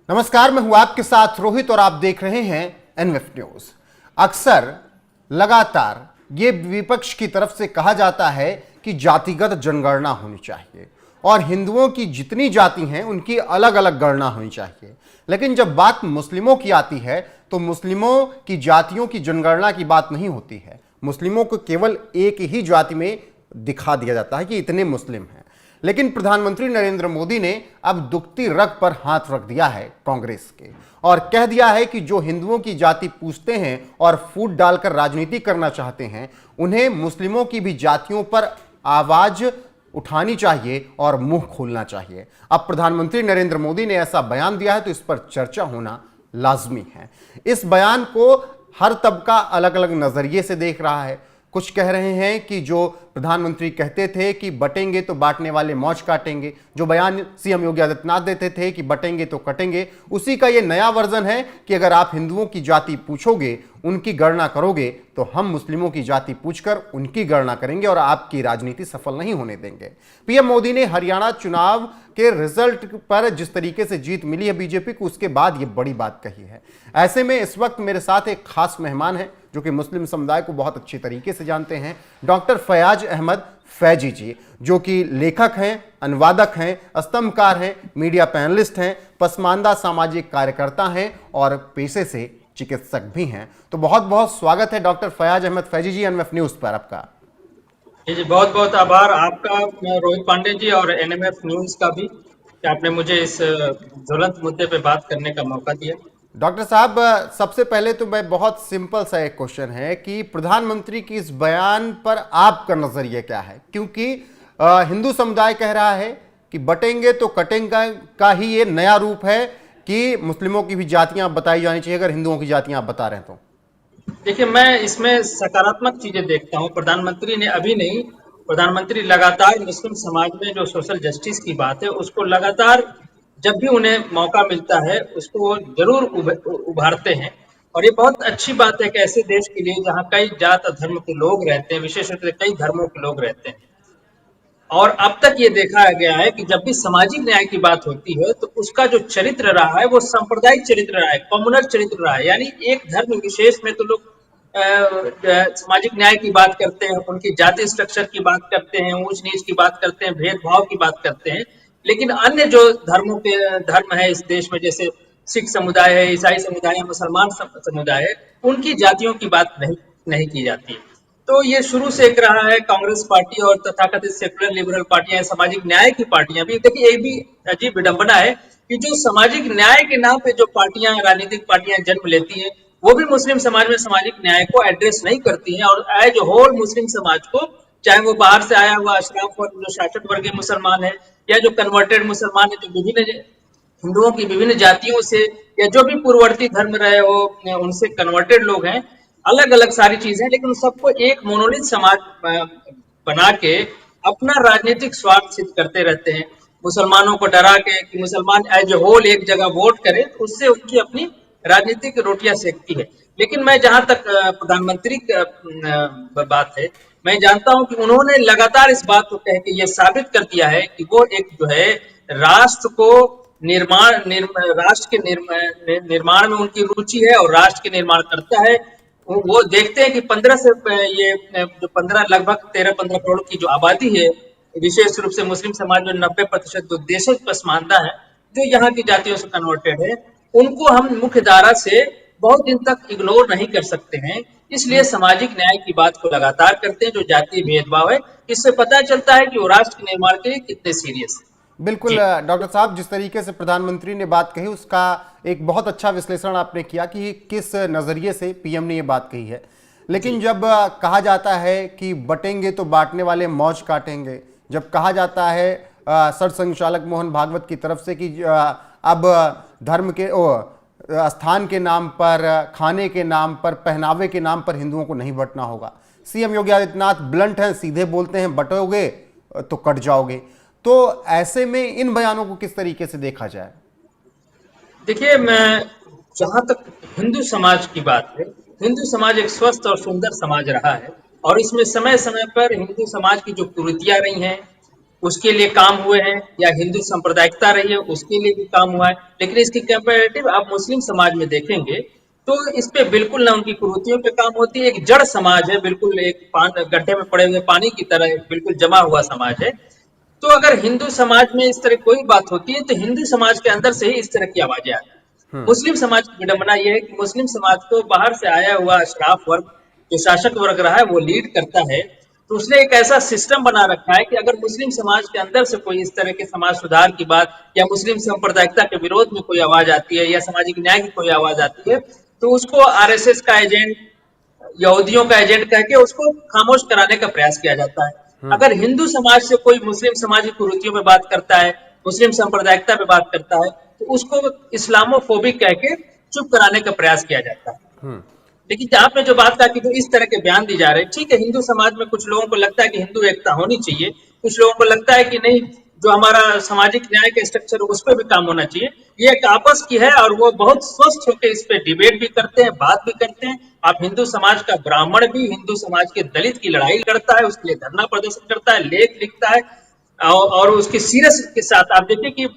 नमस्कार, मैं हूं आपके साथ रोहित और आप देख रहे हैं एनएफ न्यूज। अक्सर लगातार ये विपक्ष की तरफ से कहा जाता है कि जातिगत जनगणना होनी चाहिए और हिंदुओं की जितनी जाति हैं उनकी अलग अलग गणना होनी चाहिए। लेकिन जब बात मुस्लिमों की आती है तो मुस्लिमों की जातियों की जनगणना की बात नहीं होती है। मुस्लिमों को केवल एक ही जाति में दिखा दिया जाता है कि इतने मुस्लिम हैं। लेकिन प्रधानमंत्री नरेंद्र मोदी ने अब दुखती रग पर हाथ रख दिया है कांग्रेस के और कह दिया है कि जो हिंदुओं की जाति पूछते हैं और फूट डालकर राजनीति करना चाहते हैं, उन्हें मुस्लिमों की भी जातियों पर आवाज उठानी चाहिए और मुंह खोलना चाहिए। अब प्रधानमंत्री नरेंद्र मोदी ने ऐसा बयान दिया है तो इस पर चर्चा होना लाजमी है। इस बयान को हर तबका अलग अलग नजरिए से देख रहा है। कुछ कह रहे हैं कि जो प्रधानमंत्री कहते थे कि बटेंगे तो बांटने वाले मौज काटेंगे, जो बयान सीएम योगी आदित्यनाथ देते थे कि बटेंगे तो कटेंगे, उसी का ये नया वर्जन है कि अगर आप हिंदुओं की जाति पूछोगे, उनकी गणना करोगे, तो हम मुस्लिमों की जाति पूछकर उनकी गणना करेंगे और आपकी राजनीति सफल नहीं होने देंगे। पीएम मोदी ने हरियाणा चुनाव के रिजल्ट पर जिस तरीके से जीत मिली है बीजेपी को, उसके बाद ये बड़ी बात कही है। ऐसे में इस वक्त मेरे साथ एक खास मेहमान है जो कि मुस्लिम समुदाय को बहुत अच्छी तरीके से जानते हैं, डॉक्टर फयाज अहमद फैजी जी, जो कि लेखक हैं, अनुवादक हैं, स्तंभकार हैं, मीडिया पैनलिस्ट हैं, पसमानदा सामाजिक कार्यकर्ता हैं और पेशे से चिकित्सक भी हैं। तो बहुत बहुत स्वागत है डॉक्टर फयाज अहमद फैजी जी एनएफ न्यूज पर आपका। जी बहुत बहुत आभार आपका रोहित पांडे जी और एनएमएफ न्यूज का भी कि आपने मुझे इस ज्वलंत मुद्दे पे बात करने का मौका दिया। डॉक्टर साहब, सबसे पहले तो मैं बहुत सिंपल सा एक क्वेश्चन है कि प्रधानमंत्री की इस बयान पर आपका नजरिया क्या है? क्योंकि हिंदू समुदाय कह रहा है कि बटेंगे तो कटेंगे का ही ये नया रूप है कि मुस्लिमों की भी जातियां बताई जानी चाहिए अगर हिंदुओं की जातियां आप बता रहे हैं तो। देखिए, मैं इसमें सकारात्मक चीजें देखता हूँ। प्रधानमंत्री ने अभी नहीं, प्रधानमंत्री लगातार मुस्लिम समाज में जो सोशल जस्टिस की बात है उसको लगातार जब भी उन्हें मौका मिलता है उसको वो जरूर उभारते हैं। और ये बहुत अच्छी बात है कि ऐसे देश के लिए जहाँ कई जात और धर्म के लोग रहते हैं, विशेष रूप से कई धर्मों के लोग रहते हैं। और अब तक ये देखा गया है कि जब भी सामाजिक न्याय की बात होती है तो उसका जो चरित्र रहा है वो सांप्रदायिक चरित्र रहा है, कम्युनल चरित्र रहा है। यानी एक धर्म विशेष में तो लोग सामाजिक न्याय की बात करते हैं, उनकी जाति स्ट्रक्चर की बात करते हैं, ऊंच नीच की बात करते हैं, भेदभाव की बात करते हैं। लेकिन अन्य जो धर्म है इस देश में, जैसे सिख समुदाय है, ईसाई समुदाय है, मुसलमान समुदाय है, उनकी जातियों की बात नहीं की जाती है। तो ये शुरू से एक रहा है। कांग्रेस पार्टी और तथाकथित सेकुलर लिबरल पार्टियां, सामाजिक न्याय की पार्टियां भी, देखिए ये भी अजीब विडंबना है कि जो सामाजिक न्याय के नाम पे जो पार्टियां, राजनीतिक पार्टियां जन्म लेती हैं, वो भी मुस्लिम समाज में सामाजिक न्याय को एड्रेस नहीं करती हैं। और एज होल मुस्लिम समाज को, चाहे वो बाहर से आया हुआ अशराफ वर्ग, जो शासक वर्गीय मुसलमान है, या जो कन्वर्टेड मुसलमान है, जो विभिन्न हिंदुओं की विभिन्न जातियों से, या जो भी पूर्ववर्ती धर्म रहे हो उनसे कन्वर्टेड लोग हैं, अलग अलग सारी चीजें, लेकिन उन सबको एक मोनोलिथ समाज बना के अपना राजनीतिक स्वार्थ सिद्ध करते रहते हैं। मुसलमानों को डरा के कि मुसलमान एज ए होल एक जगह वोट करे, तो उससे उनकी अपनी राजनीतिक रोटियां सेकती है। लेकिन मैं जहां तक प्रधानमंत्री बात है, मैं जानता हूं कि उन्होंने लगातार इस बात को कह के ये साबित कर दिया है कि वो एक जो है राष्ट्र को राष्ट्र के निर्माण में उनकी रुचि है और राष्ट्र के निर्माण करता है। वो देखते हैं कि 15 से ये जो 15 लगभग 13-15 करोड़ की जो आबादी है, विशेष रूप से मुस्लिम समाज में 90% जो देशज पसमानदा है, जो यहाँ की जातियों से कन्वर्टेड है, उनको हम मुख्य धारा से बहुत दिन तक इग्नोर नहीं कर सकते हैं। इसलिए सामाजिक न्याय की बात को लगातार करते हैं। जो जातीय भेदभाव है, इससे पता चलता है कि वो राष्ट्र के निर्माण के लिए कितने सीरियस है। बिल्कुल डॉक्टर साहब, जिस तरीके से प्रधानमंत्री ने बात कही उसका एक बहुत अच्छा विश्लेषण आपने किया कि किस नजरिए से पीएम ने ये बात कही है। लेकिन जब कहा जाता है कि बटेंगे तो बांटने वाले मौज काटेंगे, जब कहा जाता है सरसंघचालक मोहन भागवत की तरफ से कि अब धर्म के स्थान के नाम पर, खाने के नाम पर, पहनावे के नाम पर हिंदुओं को नहीं बंटना होगा। सीएम योगी आदित्यनाथ ब्लंट हैं, सीधे बोलते हैं बटोगे तो कट जाओगे। तो ऐसे में इन बयानों को किस तरीके से देखा जाए? देखिए, मैं जहां तक हिंदू समाज की बात है, हिंदू समाज एक स्वस्थ और सुंदर समाज रहा है और इसमें समय समय पर हिंदू समाज की जो कुरीतियां रही हैं उसके लिए काम हुए हैं, या हिंदू सांप्रदायिकता रही है उसके लिए भी काम हुआ है। लेकिन इसकी कंपैरेटिव आप मुस्लिम समाज में देखेंगे तो इस पे बिल्कुल ना उनकी कुरीतियों पे काम होती है। एक जड़ समाज है, बिल्कुल एक गड्ढे में पड़े हुए पानी की तरह बिल्कुल जमा हुआ समाज है। तो अगर हिंदू समाज में इस तरह कोई बात होती है तो हिंदू समाज के अंदर से ही इस तरह की आवाजें आती हैं। मुस्लिम समाज की विडंबना यह है कि मुस्लिम समाज को बाहर से आया हुआ अशराफ वर्ग, जो शासक वर्ग रहा है, वो लीड करता है। तो उसने एक ऐसा सिस्टम बना रखा है कि अगर मुस्लिम समाज के अंदर से कोई इस तरह के समाज सुधार की बात या मुस्लिम सांप्रदायिकता के विरोध में कोई आवाज आती है या सामाजिक न्याय की कोई आवाज आती है, तो उसको आरएसएस का एजेंट, यहूदियों का एजेंट कह के उसको खामोश कराने का प्रयास किया जाता है। अगर हिंदू समाज से कोई मुस्लिम समाज की कुरीतियों पे बात करता है, मुस्लिम सांप्रदायिकता पे बात करता है, तो उसको इस्लामोफोबिक कह के चुप कराने का प्रयास किया जाता है। लेकिन आपने जो बात कहा कि जो इस तरह के बयान दिए जा रहे हैं, ठीक है, हिंदू समाज में कुछ लोगों को लगता है कि हिंदू एकता होनी चाहिए, कुछ लोगों को लगता है कि नहीं, जो हमारा सामाजिक न्याय का स्ट्रक्चर है उस पर भी काम होना चाहिए। ये एक आपस की है और वो बहुत स्वस्थ होकर इस पे डिबेट भी करते हैं, बात भी करते हैं। आप हिंदू समाज का ब्राह्मण भी हिंदू समाज के दलित की लड़ाई लड़ता है, उसके लिए धरना प्रदर्शन करता है, लेख लिखता है, और उसकी सीरियस के साथ आप देखिए कि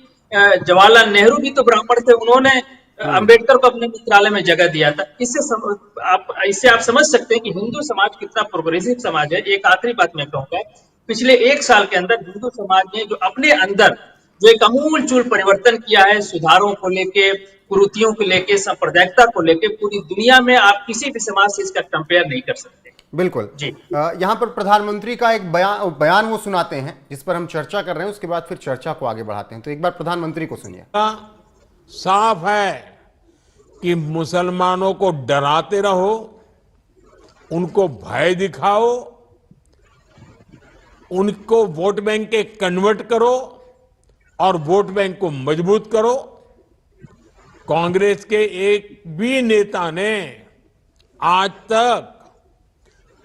जवाहरलाल नेहरू भी तो ब्राह्मण थे, उन्होंने अंबेडकर को अपने मित्रालय में जगह दिया था। इससे आप समझ सकते हैं कि हिंदू समाज कितना प्रोग्रेसिव समाज है। एक आखिरी बात मैं कहूंगा, पिछले एक साल के अंदर हिंदू समाज ने जो अपने अंदर जो एक अमूलचूल परिवर्तन किया है, सुधारों को लेके, कुरीतियों को लेके, सांप्रदायिकता को लेके, पूरी दुनिया में आप किसी भी समाज से इसका कंपेयर नहीं कर सकते। बिल्कुल जी। यहाँ पर प्रधानमंत्री का एक बयान वो सुनाते हैं जिस पर हम चर्चा कर रहे हैं, उसके बाद फिर चर्चा को आगे बढ़ाते हैं। तो एक बार प्रधानमंत्री को सुनिए। साफ है कि मुसलमानों को डराते रहो, उनको भय दिखाओ, उनको वोट बैंक के कन्वर्ट करो और वोट बैंक को मजबूत करो। कांग्रेस के एक भी नेता ने आज तक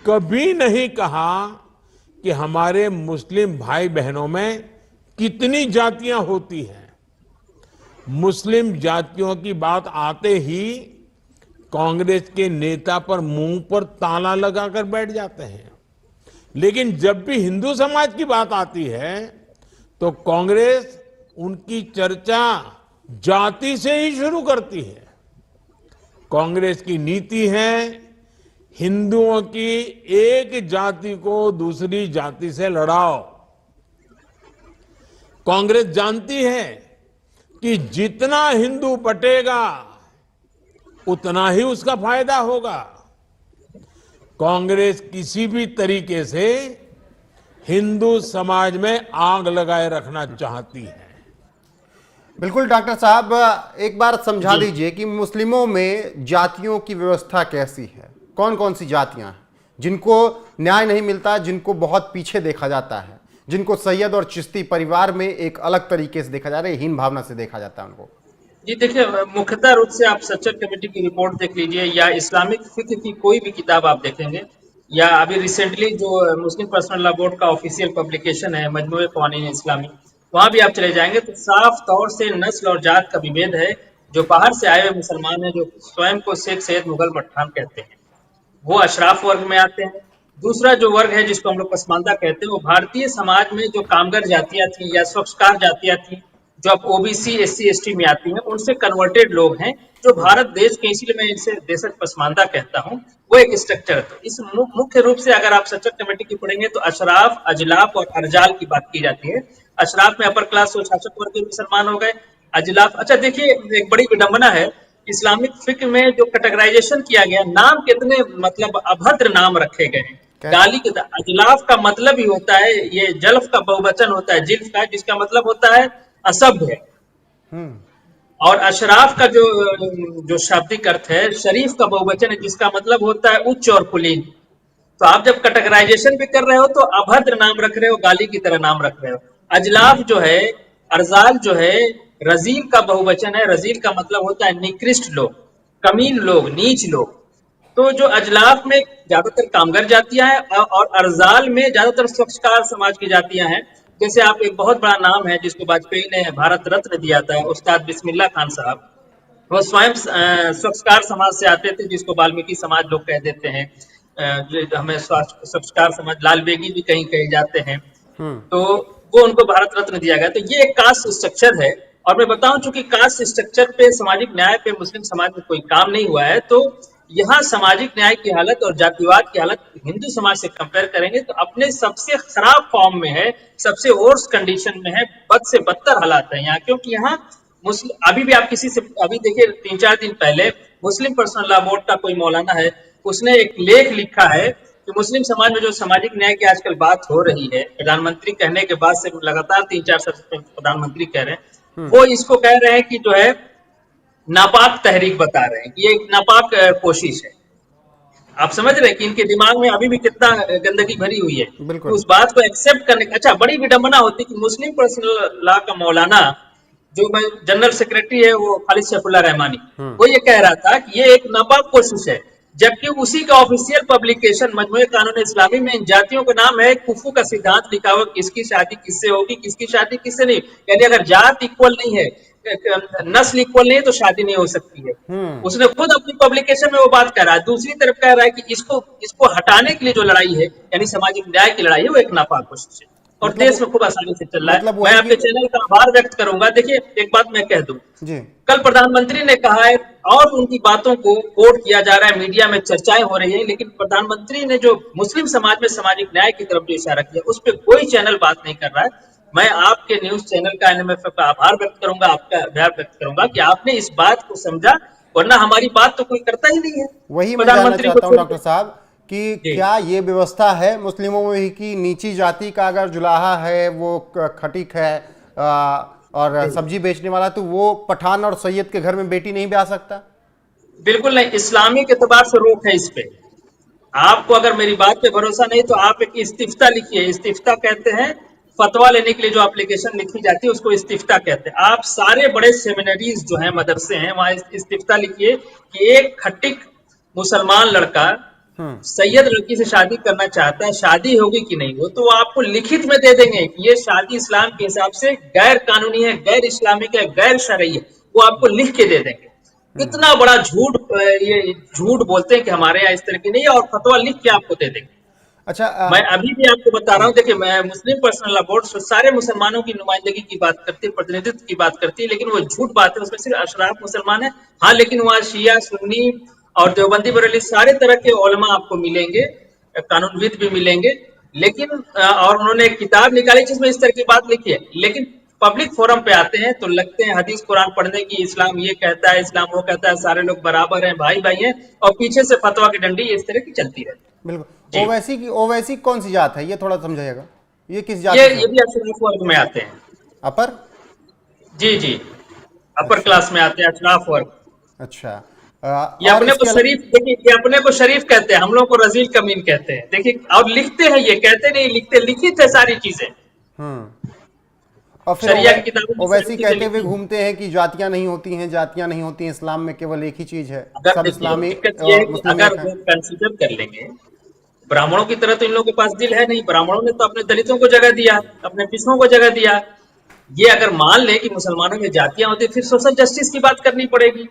कभी नहीं कहा कि हमारे मुस्लिम भाई बहनों में कितनी जातियां होती हैं। मुस्लिम जातियों की बात आते ही कांग्रेस के नेता पर मुंह पर ताला लगाकर बैठ जाते हैं। लेकिन जब भी हिंदू समाज की बात आती है तो कांग्रेस उनकी चर्चा जाति से ही शुरू करती है। कांग्रेस की नीति है हिंदुओं की एक जाति को दूसरी जाति से लड़ाओ। कांग्रेस जानती है कि जितना हिंदू बटेगा उतना ही उसका फायदा होगा। कांग्रेस किसी भी तरीके से हिंदू समाज में आग लगाए रखना चाहती है। बिल्कुल डॉक्टर साहब, एक बार समझा दीजिए कि मुस्लिमों में जातियों की व्यवस्था कैसी है, कौन कौन सी जातियां हैं जिनको न्याय नहीं मिलता, जिनको बहुत पीछे देखा जाता है, जिनको सैयद और चिश्ती परिवार में एक अलग तरीके से देखा जा रहा है, हीन भावना से देखा जाता है उनको। जी देखिए, मुख्यतः रूप से आप सच्चर कमेटी की रिपोर्ट देख लीजिए या इस्लामिक फिक्र की कोई भी किताब आप देखेंगे, या अभी रिसेंटली जो मुस्लिम पर्सनल लॉ बोर्ड का ऑफिशियल पब्लिकेशन है मजमूए क़वानीन इस्लामी, वहां भी आप चले जाएंगे तो साफ तौर से नस्ल और जात का विभेद है। जो बाहर से आए हुए मुसलमान हैं, जो स्वयं को शेख सैयद मुगल पठान कहते हैं, वो अशराफ वर्ग में आते हैं। दूसरा जो वर्ग है जिसको हम लोग पसमानदा कहते हैं, वो भारतीय समाज में जो कामगर जातियां थी या स्वक्षकार जातियां थी, जो अब ओबीसी एससी एसटी में आती हैं, उनसे कन्वर्टेड लोग हैं जो भारत देश के, इसीलिए मैं इसे देशज पसमानदा कहता हूं, वो एक स्ट्रक्चर है। तो इस मुख्य रूप से अगर आप सच्चर कमेटी की पढ़ेंगे तो अशराफ, अजलाफ और अर्जाल की बात की जाती है। अशराफ में अपर क्लास और शासक वर्ग के मुसलमान हो गए। अजलाफ, अच्छा देखिए, एक बड़ी विडंबना है इस्लामिक फिक्र में जो कैटेगराइजेशन किया गया, नाम कितने मतलब अभद्र नाम रखे गए हैं। गाली के अजलाफ का मतलब ही होता है, ये जल्फ का बहुवचन होता है, जिल्फ का, जिसका मतलब होता है असभ्य। और अशराफ का जो शाब्दिक अर्थ है, शरीफ का बहुवचन है जिसका मतलब होता है उच्च और कुलीन। तो आप जब कैटेगराइजेशन भी कर रहे हो तो अभद्र नाम रख रहे हो, गाली की तरह नाम रख रहे हो। अजलाफ जो है, अर्जाल जो है, रजील का बहुवचन है। रजील का मतलब होता है निकृष्ट लोग, कमीन लोग, नीच लोग। तो जो अजलाफ में ज्यादातर कामगर जातियां हैं और अर्जाल में ज्यादातर स्वक्षकार समाज की जातियां हैं। जैसे आप, एक बहुत बड़ा नाम है जिसको वाजपेयी ने भारत रत्न दिया था, उस्ताद बिस्मिल्लाह खान साहब, वो स्वयं स्वक्षकार समाज से आते थे, जिसको वाल्मीकि समाज लोग कह देते हैं। हमें स्वक्षकार समाज, लाल बेगी भी कहीं कहे जाते हैं। तो वो उनको भारत रत्न दिया गया। तो ये एक कास्ट स्ट्रक्चर है। और मैं बताऊं, चूंकि कास्ट स्ट्रक्चर पे, सामाजिक न्याय पे मुस्लिम समाज में कोई काम नहीं हुआ है, तो यहाँ सामाजिक न्याय की हालत और जातिवाद की हालत हिंदू समाज से कंपेयर करेंगे तो अपने सबसे खराब फॉर्म में है, सबसे वर्स्ट कंडीशन में है, बद से बदतर हालात है यहाँ। क्योंकि यहाँ मुस्लिम, अभी भी आप किसी से, अभी देखिए 3-4 दिन पहले मुस्लिम पर्सनल लॉ बोर्ड का कोई मौलाना है, उसने एक लेख लिखा है कि मुस्लिम समाज में जो सामाजिक न्याय की आजकल बात हो रही है, प्रधानमंत्री कहने के बाद से लगातार 3-4 साल प्रधानमंत्री कह रहे हैं, वो इसको कह रहे हैं कि जो है नापाक तहरीक बता रहे हैं कि ये एक नापाक कोशिश है। आप समझ रहे हैं कि इनके दिमाग में अभी भी कितना गंदगी भरी हुई है। तो उस बात को एक्सेप्ट करने, अच्छा बड़ी विडंबना होती कि मुस्लिम पर्सनल लॉ का मौलाना, जो जनरल सेक्रेटरी है वो खालिद सैफुल्लाह रहमानी, वो ये कह रहा था कि ये एक नापाक कोशिश है, जबकि उसी का ऑफिशियल पब्लिकेशन मजमूए कानून इस्लामी में इन जातियों का नाम है, कुफू का सिद्धांत लिखा हुआ, किसकी शादी किससे होगी, किसकी शादी किससे नहीं। यानी अगर जात इक्वल नहीं है, नस्ल इक्वल नहीं है, तो शादी नहीं हो सकती है। उसने खुद अपनी पब्लिकेशन में वो बात कह रहा है। दूसरी तरफ कह रहा है कि इसको हटाने के लिए जो लड़ाई है, यानी सामाजिक न्याय की लड़ाई है, वो एक नापाक कोशिश है और मतलब देश में खूब आसानी से चल रहा है। मतलब मैं आपके चैनल का आभार व्यक्त करूंगा। देखिए एक बात मैं कह दूं, कल प्रधानमंत्री ने कहा है और उनकी बातों को कोट किया जा रहा है, मीडिया में चर्चाएं हो रही है, लेकिन प्रधानमंत्री ने जो मुस्लिम समाज में सामाजिक न्याय की तरफ जो इशारा किया, उस पर कोई चैनल बात नहीं कर रहा है। मैं आपके न्यूज चैनल का, एनएमएफ का आभार व्यक्त करूंगा, आपका आभार व्यक्त करूंगा कि आपने इस बात को समझा, वरना हमारी बात तो कोई करता ही नहीं है। वही मैं जानना चाहता हूं डॉक्टर साहब कि क्या ये व्यवस्था है मुस्लिमों में कि नीची जाति का अगर जुलाहा है, वो खटीक है और सब्जी बेचने वाला, तो वो पठान और सैयद के घर में बेटी नहीं ब्याह सकता? बिल्कुल नहीं, इस्लामिक एतबार से रोक है इस पे। आपको अगर मेरी बात पे भरोसा नहीं तो आप एक इस्तिफ्ता लिखिए। इस्तिफ्ता कहते हैं फतवा लेने के लिए जो एप्लीकेशन लिखी जाती है, उसको इस्तिफ्ता कहते हैं। आप सारे बड़े सेमिनरीज जो हैं, मदरसे हैं, वहां इस्तिफ्ता लिखिए कि एक खटिक मुसलमान लड़का सैयद लड़की से शादी करना चाहता है, शादी होगी कि नहीं, वो तो आपको लिखित में दे देंगे कि ये शादी इस्लाम के हिसाब से गैर कानूनी है, गैर इस्लामिक है, गैर शरई है, वो आपको लिख के दे देंगे। कितना बड़ा झूठ, ये झूठ बोलते हैं कि हमारे यहाँ इस तरह की नहीं है, और फतवा लिख के आपको दे देंगे। अच्छा, मैं अभी भी आपको बता रहा हूँ, देखिए मैं मुस्लिम पर्सनल लॉ बोर्ड सारे मुसलमानों की नुमाइंदगी की बात करती है, प्रतिनिधित्व की बात करती है, लेकिन वो झूठ बात है, उसमें सिर्फ अशराफ मुसलमान है। हाँ, लेकिन वहाँ शिया, सुन्नी और देवबंदी बरेली सारे तरह के उलमा आपको मिलेंगे, कानूनविद भी मिलेंगे, लेकिन और उन्होंने एक किताब निकाली जिसमें इस तरह की बात लिखी है। लेकिन पब्लिक फोरम पे आते हैं तो लगते हैं हदीस कुरान पढ़ने की, इस्लाम ये कहता है, इस्लाम वो कहता है, सारे लोग बराबर हैं, भाई भाई हैं, और पीछे से फतवा की डंडी इस तरह की चलती है। बिल्कुल। ओवैसी कौन सी जात है, ये थोड़ा समझाइएगा। ये किस जात? ये भी अशराफ वर्ग में आते हैं। अपर? जी, अपर क्लास में आते हैं, अशराफ वर्ग। अच्छा। ये अपने को शरीफ, देखिए ये अपने को शरीफ कहते हैं, हम लोग को रजील कमीन कहते हैं। देखिए, और लिखते हैं, ये कहते नहीं, लिखते, लिखित है सारी चीजें। और फिर ओवैसी कहते हुए घूमते हैं कि जातियां नहीं होती हैं, जातियां नहीं होती हैं, इस्लाम में केवल एक ही चीज है, सब इस्लामी और मुस्लिम। अगर वो कंसीडर कर लेंगे, ब्राह्मणों की तरह तो इन लोगों के पास दिल है नहीं। ब्राह्मणों ने तो अपने दलितों को जगह दिया, अपने पिछड़ों को जगह दिया। ये अगर मान ले कि मुसलमानों में जातियां होती, फिर सोशल जस्टिस की बात करनी पड़ेगी,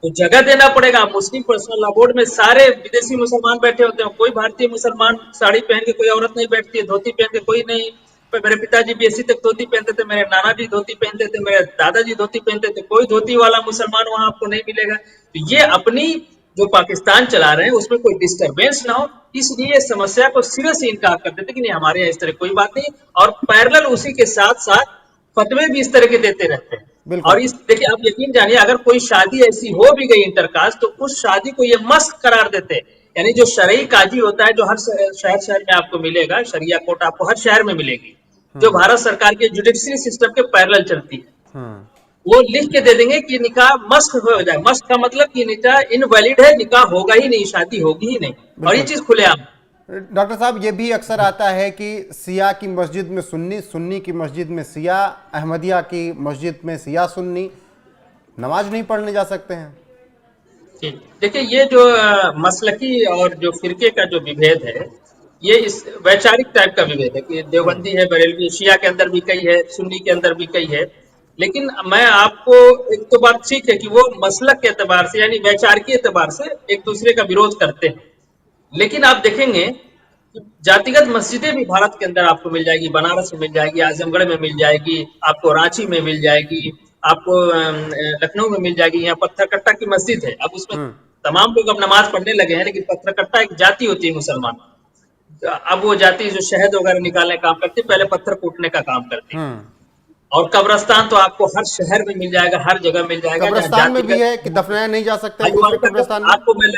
तो जगह देना पड़ेगा। मुस्लिम पर्सनल लॉ बोर्ड में सारे विदेशी मुसलमान बैठे होते हैं, कोई भारतीय मुसलमान साड़ी पहन के, कोई औरत नहीं बैठती है, धोती पहन के कोई नहीं। मेरे पिताजी BSc तक धोती पहनते थे, मेरे नाना जी धोती पहनते थे, मेरे दादाजी धोती पहनते थे, कोई धोती वाला मुसलमान वहां आपको नहीं मिलेगा। तो ये अपनी जो पाकिस्तान चला रहे हैं उसमें कोई डिस्टरबेंस ना हो, इसलिए समस्या को सिरे से इनकार कर देते कि नहीं, हमारे यहाँ इस तरह कोई बात नहीं। और पैरेलल उसी के साथ साथ फतवे भी इस तरह के देते रहते हैं। और इस देखिए, आप यकीन जानिए, अगर कोई शादी ऐसी हो भी गई इंटरकास्ट, तो उस शादी को ये मस्त करार देते हैं। यानी जो शरई काजी होता है, जो हर शहर में आपको मिलेगा, शरिया कोर्ट आपको हर शहर में मिलेगी, जो भारत सरकार के जुडिशरी सिस्टम के पैरेलल चलती है, वो लिख के दे देंगे कि निकाह मस्त हो जाए। मस्त का मतलब कि निकाह इनवैलिड है, निकाह होगा ही नहीं, शादी होगी ही नहीं, और ये चीज खुलेआम। डॉक्टर साहब, ये भी अक्सर आता है कि सिया की मस्जिद में सुन्नी, सुन्नी की मस्जिद में सिया, अहमदिया की मस्जिद में सिया सुन्नी नमाज नहीं पढ़ने जा सकते हैं। देखिए, ये जो मसलकी और जो फिरके का जो विभेद है, ये इस वैचारिक टाइप का विभेद है कि देवबंदी है, बरेलवी, शिया के अंदर भी कई है, सुन्नी के अंदर भी कई है। लेकिन मैं आपको एक तो बात ठीक है कि वो मसलक के एतबार से, यानी वैचारिक एतबार से एक दूसरे का विरोध करते हैं। लेकिन आप देखेंगे जातिगत मस्जिदें भी भारत के अंदर आपको मिल जाएगी, बनारस में मिल जाएगी, आजमगढ़ में मिल जाएगी, आपको रांची में मिल जाएगी, आपको लखनऊ में मिल जाएगी। यहाँ पत्थरकट्टा की मस्जिद है, अब उसमें तमाम लोग अब नमाज पढ़ने लगे हैं, लेकिन पत्थरकट्टा एक जाति होती है मुसलमान। अब वो जाति जो शहद वगैरह निकालने का काम करती है, पहले पत्थर कूटने का काम करती है। और कब्रस्तान तो आपको हर शहर में मिल जाएगा, हर जगह मिल जाएगा। कब्रिस्तान में भी है कि दफनाया नहीं जा सकता दूसरे कब्रिस्तान में। आपको मैं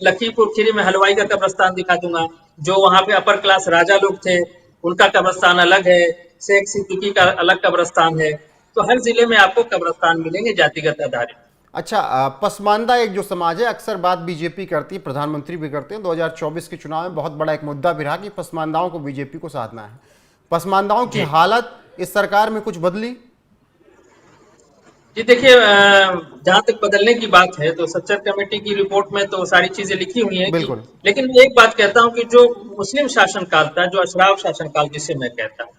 लखीमपुर खीरी में हलवाई का कब्रिस्तान दिखा दूंगा, जो वहां पे अपर क्लास राजा लोग थे, उनका कब्रिस्तान अलग है। शेख सिद्दीकी का अलग कब्रिस्तान है। तो हर जिले में आपको कब्रिस्तान मिलेंगे जातिगत आधारित। अच्छा, पसमानदा एक जो समाज है, अक्सर बात बीजेपी करती है, प्रधानमंत्री भी करते हैं। 2024 के चुनाव में बहुत बड़ा एक मुद्दा भी रहा कि पसमानदाओं को बीजेपी को साधना है। पसमानदाओं की हालत इस सरकार में कुछ बदली? जी देखिए, जहां तक बदलने की बात है तो सच्चर कमेटी की रिपोर्ट में तो सारी चीजें लिखी हुई हैं कि, लेकिन एक बात कहता हूं कि जो मुस्लिम शासनकाल था, जो अशराफ शासनकाल जिसे मैं कहता हूं,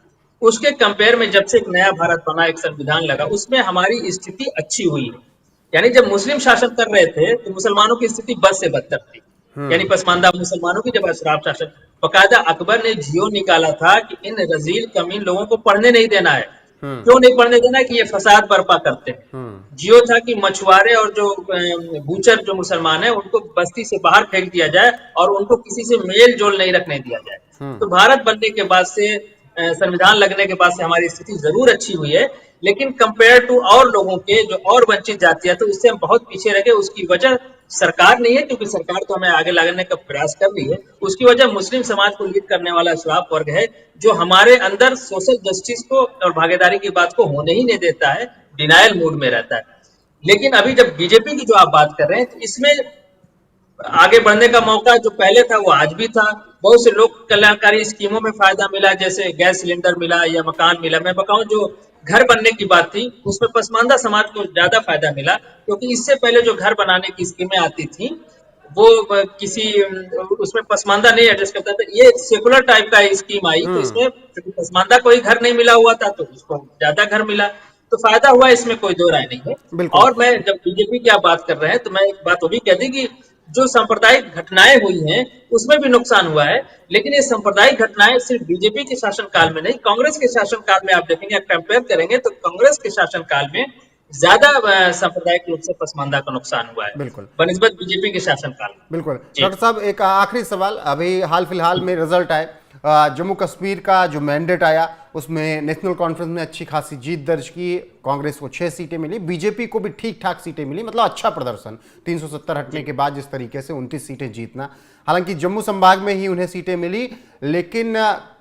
उसके कंपेयर में जब से एक नया भारत बना, एक संविधान लगा, उसमें हमारी स्थिति अच्छी हुई है। यानी जब मुस्लिम शासन कर रहे थे तो मुसलमानों की स्थिति बद से बदतर थी। यानी पसमानदा मुसलमानों की, जब अशराफ शासन, बकायदा अकबर ने जियो निकाला था कि इन रजील कमीन लोगों को पढ़ने नहीं देना है। क्यों नहीं पढ़ने देना? कि ये फसाद बर्पा करते हैं। जियो था कि मछुआरे और जो बूचर जो मुसलमान है, उनको बस्ती से बाहर फेंक दिया जाए और उनको किसी से मेल जोल नहीं रखने दिया जाए। तो भारत बनने के बाद से, संविधान लगने के बाद से हमारी स्थिति जरूर अच्छी हुई है, लेकिन कंपेयर टू और लोगों के जो और वंचित जातियां, तो उससे हम बहुत पीछे रह गए। उसकी वजह सरकार नहीं है, क्योंकि सरकार तो हमें आगे लाने का प्रयास कर रही है। उसकी वजह मुस्लिम समाज को लीड करने वाला अशराफ वर्ग है, जो हमारे अंदर सोशल जस्टिस को और भागीदारी की बात को होने ही नहीं देता है, डिनायल मूड में रहता है। लेकिन अभी जब बीजेपी की जो आप बात कर रहे हैं, तो इसमें आगे बढ़ने का मौका जो पहले था वो आज भी था। बहुत से लोक कल्याणकारी स्कीमों में फायदा मिला, जैसे गैस सिलेंडर मिला या मकान मिला। मैं बताऊं, जो घर बनने की बात थी उसमें पसमानदा समाज को ज्यादा फायदा मिला, क्योंकि इससे पहले जो घर बनाने की स्कीमें आती थी वो किसी उसमें पसमानदा नहीं एडजस्ट करता था। ये सेकुलर टाइप का स्कीम आई, तो इसमें पसमानदा कोई घर नहीं मिला हुआ था, तो उसको ज्यादा घर मिला, तो फायदा हुआ, इसमें कोई दो राय नहीं है। और मैं जब बीजेपी की आप बात कर रहे हैं, तो मैं एक बात वो भी कह दी कि जो सांप्रदायिक घटनाएं हुई हैं उसमें भी नुकसान हुआ है, लेकिन ये सांप्रदायिक घटनाएं सिर्फ बीजेपी के शासनकाल में नहीं, कांग्रेस के शासनकाल में आप देखेंगे, कंपेयर करेंगे तो कांग्रेस के शासनकाल में ज्यादा सांप्रदायिक रूप से पसमानदा का नुकसान हुआ है बनिस्बत बीजेपी के शासनकाल में। बिल्कुल। डॉक्टर साहब, एक आखिरी सवाल, अभी हाल फिलहाल में रिजल्ट आए, जम्मू कश्मीर का जो मैंडेट आया उसमें नेशनल कॉन्फ्रेंस ने अच्छी खासी जीत दर्ज की। कांग्रेस को 6 सीटें मिली, बीजेपी को भी ठीक ठाक सीटें मिली, मतलब अच्छा प्रदर्शन। 370 हटने के बाद जिस तरीके से 29 सीटें जीतना, हालांकि जम्मू संभाग में ही उन्हें सीटें मिली, लेकिन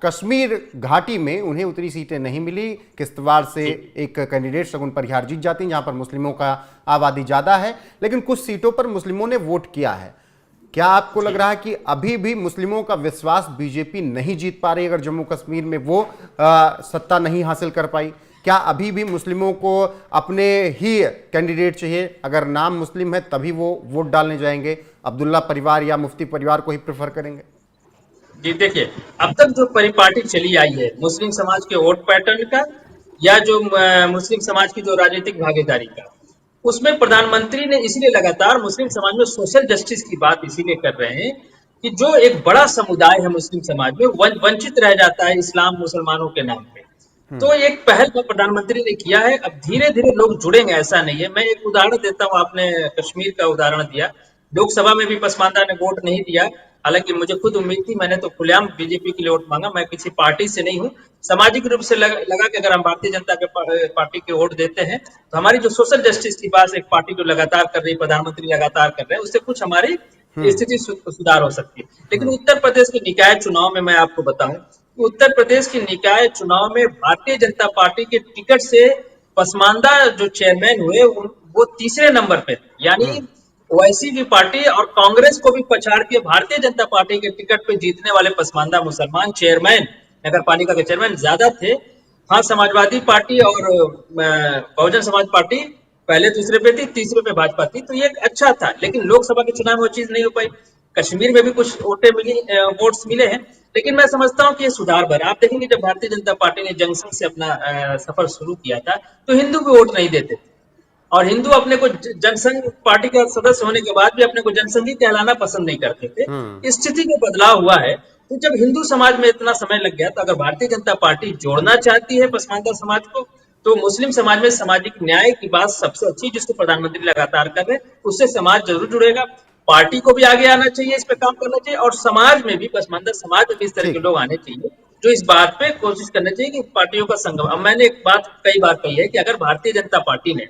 कश्मीर घाटी में उन्हें उतनी सीटें नहीं मिली। किश्तवाड़ से एक कैंडिडेट शगुन परिहार जीत जाती हैं, जहां पर मुस्लिमों का आबादी ज्यादा है, लेकिन कुछ सीटों पर मुस्लिमों ने वोट किया है। क्या आपको लग रहा है कि अभी भी मुस्लिमों का विश्वास बीजेपी नहीं जीत पा रही? अगर जम्मू कश्मीर में वो सत्ता नहीं हासिल कर पाई, क्या अभी भी मुस्लिमों को अपने ही कैंडिडेट चाहिए? अगर नाम मुस्लिम है तभी वो वोट डालने जाएंगे, अब्दुल्ला परिवार या मुफ्ती परिवार को ही प्रेफर करेंगे? जी देखिए, अब तक जो परिपाटी चली आई है मुस्लिम समाज के वोट पैटर्न का, या जो मुस्लिम समाज की जो राजनीतिक भागीदारी का, उसमें प्रधानमंत्री ने इसलिए लगातार मुस्लिम समाज में सोशल जस्टिस की बात इसीलिए कर रहे हैं कि जो एक बड़ा समुदाय है मुस्लिम समाज में, वंचित रह जाता है इस्लाम मुसलमानों के नाम पे। तो एक पहल जो प्रधानमंत्री ने किया है, अब धीरे धीरे लोग जुड़ेंगे, ऐसा नहीं है। मैं एक उदाहरण देता हूँ, आपने कश्मीर का उदाहरण दिया, लोकसभा में भी पसमानदा ने वोट नहीं दिया, हालांकि मुझे खुद उम्मीद थी, मैंने तो खुलेआम बीजेपी के लिए वोट मांगा, मैं किसी पार्टी से नहीं हूँ। सामाजिक रूप से लगा कि अगर हम भारतीय जनता पार्टी के वोट देते हैं तो हमारी जो सोशल जस्टिस की बात एक पार्टी जो लगातार कर रही है, प्रधानमंत्री लगातार कर रहे हैं, उससे कुछ हमारी स्थिति सुधार हो सकती है। लेकिन उत्तर प्रदेश के निकाय चुनाव में मैं आपको बताऊं, उत्तर प्रदेश के निकाय चुनाव में भारतीय जनता पार्टी के टिकट से पसमानदा जो चेयरमैन हुए वो तीसरे नंबर पे, यानी ओवैसी की पार्टी और कांग्रेस को भी पछाड़ के भारतीय जनता पार्टी के टिकट पे जीतने वाले पसमानदा मुसलमान चेयरमैन, नगर पालिका के चेयरमैन ज्यादा थे। हाँ, समाजवादी पार्टी और बहुजन समाज पार्टी पहले दूसरे पे थी, तीसरे पे भाजपा थी, तो ये अच्छा था। लेकिन लोकसभा के चुनाव में वो चीज नहीं हो पाई। कश्मीर में भी कुछ वोट्स मिले हैं, लेकिन मैं समझता हूँ कि ये सुधार भर। आप देखेंगे जब भारतीय जनता पार्टी ने जंक्शन से अपना सफर शुरू किया था, तो हिंदू भी वोट नहीं देते थे, और हिंदू अपने को जनसंघ पार्टी का सदस्य होने के बाद भी अपने को जनसंघी कहलाना पसंद नहीं करते थे। स्थिति में बदलाव हुआ है, तो जब हिंदू समाज में इतना समय लग गया, तो अगर भारतीय जनता पार्टी जोड़ना चाहती है पसमानदा समाज को, तो मुस्लिम समाज में सामाजिक न्याय की बात सबसे अच्छी, जिसको प्रधानमंत्री लगातार कर रहे हैं, उससे समाज जरूर जुड़ेगा। पार्टी को भी आगे आना चाहिए, इस पे काम करना चाहिए, और समाज में भी, पसमानदा समाज में भी इस तरह के ठीक। लोग आने चाहिए, जो इस बात पे कोशिश करना चाहिए कि पार्टियों का संगम। अब मैंने एक बात कई बार कही है कि अगर भारतीय जनता पार्टी ने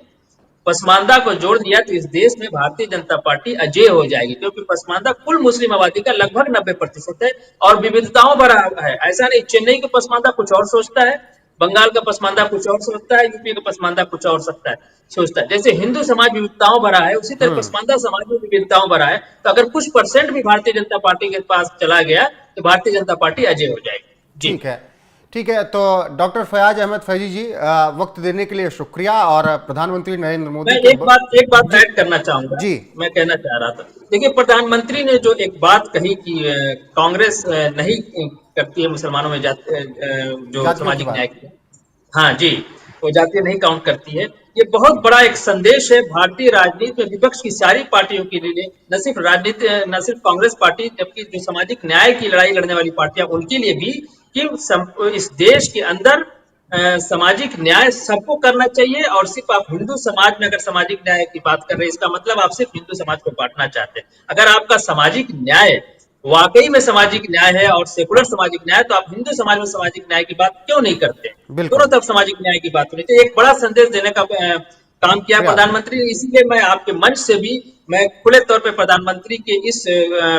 पसमानदा को जोड़ दिया तो इस देश में भारतीय जनता पार्टी अजेय हो जाएगी, क्योंकि पसमानदा कुल मुस्लिम आबादी का लगभग 90% है और विविधताओं भरा है। ऐसा नहीं, चेन्नई का पसमानदा कुछ और सोचता है, बंगाल का पसमानदा कुछ और सोचता है, यूपी का पसमानदा कुछ और सोचता है। जैसे हिंदू समाज विविधताओं भरा है, उसी तरह पसमानदा समाज में विविधताओं भरा है। तो अगर कुछ परसेंट भी भारतीय जनता पार्टी के पास चला गया तो भारतीय जनता पार्टी अजेय हो जाएगी। जी ठीक है। तो डॉक्टर फयाज अहमद फैजी जी, वक्त देने के लिए शुक्रिया। और प्रधानमंत्री नरेंद्र मोदी मैं के एक बात ऐड करना चाहूंगा। जी। मैं कहना चाह रहा था, देखिए प्रधानमंत्री ने जो एक बात कही कि कांग्रेस नहीं करती है मुसलमानों में जो जातियों की सामाजिक न्याय बात। की, हाँ जी, वो जातीय नहीं काउंट करती है। ये बहुत बड़ा एक संदेश है भारतीय राजनीति में विपक्ष की सारी पार्टियों के लिए, न सिर्फ कांग्रेस पार्टी, जबकि जो सामाजिक न्याय की लड़ाई लड़ने वाली पार्टियां, उनके लिए भी, कि इस देश के अंदर सामाजिक न्याय सबको करना चाहिए। और सिर्फ आप हिंदू समाज में अगर सामाजिक न्याय की बात कर रहे हैं, इसका मतलब आप सिर्फ हिंदू समाज को बांटना चाहते हैं। अगर आपका सामाजिक न्याय वाकई में सामाजिक न्याय है और सेकुलर सामाजिक न्याय, तो आप हिंदू समाज में सामाजिक न्याय की बात क्यों नहीं करते? दोनों तरफ सामाजिक न्याय की बात होनी चाहिए। एक बड़ा संदेश देने का काम किया प्रधानमंत्री ने, इसीलिए मैं आपके मंच से भी मैं खुले तौर पे प्रधानमंत्री के इस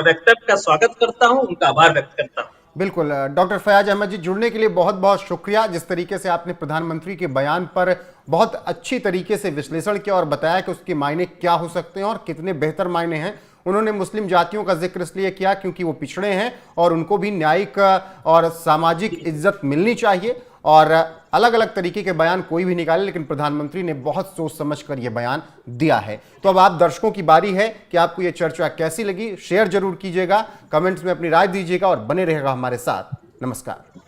वक्तव्य का स्वागत करता हूं, उनका आभार व्यक्त करता हूं। बिल्कुल। डॉक्टर फयाज अहमद जी, जुड़ने के लिए बहुत बहुत शुक्रिया। जिस तरीके से आपने प्रधानमंत्री के बयान पर बहुत अच्छी तरीके से विश्लेषण किया और बताया कि उसके मायने क्या हो सकते हैं और कितने बेहतर मायने हैं। उन्होंने मुस्लिम जातियों का जिक्र इसलिए किया क्योंकि वो पिछड़े हैं और उनको भी न्यायिक और सामाजिक इज्जत मिलनी चाहिए। और अलग अलग तरीके के बयान कोई भी निकाले, लेकिन प्रधानमंत्री ने बहुत सोच समझकर यह बयान दिया है। तो अब आप दर्शकों की बारी है कि आपको यह चर्चा कैसी लगी। शेयर जरूर कीजिएगा, कमेंट्स में अपनी राय दीजिएगा और बने रहेगा हमारे साथ। नमस्कार।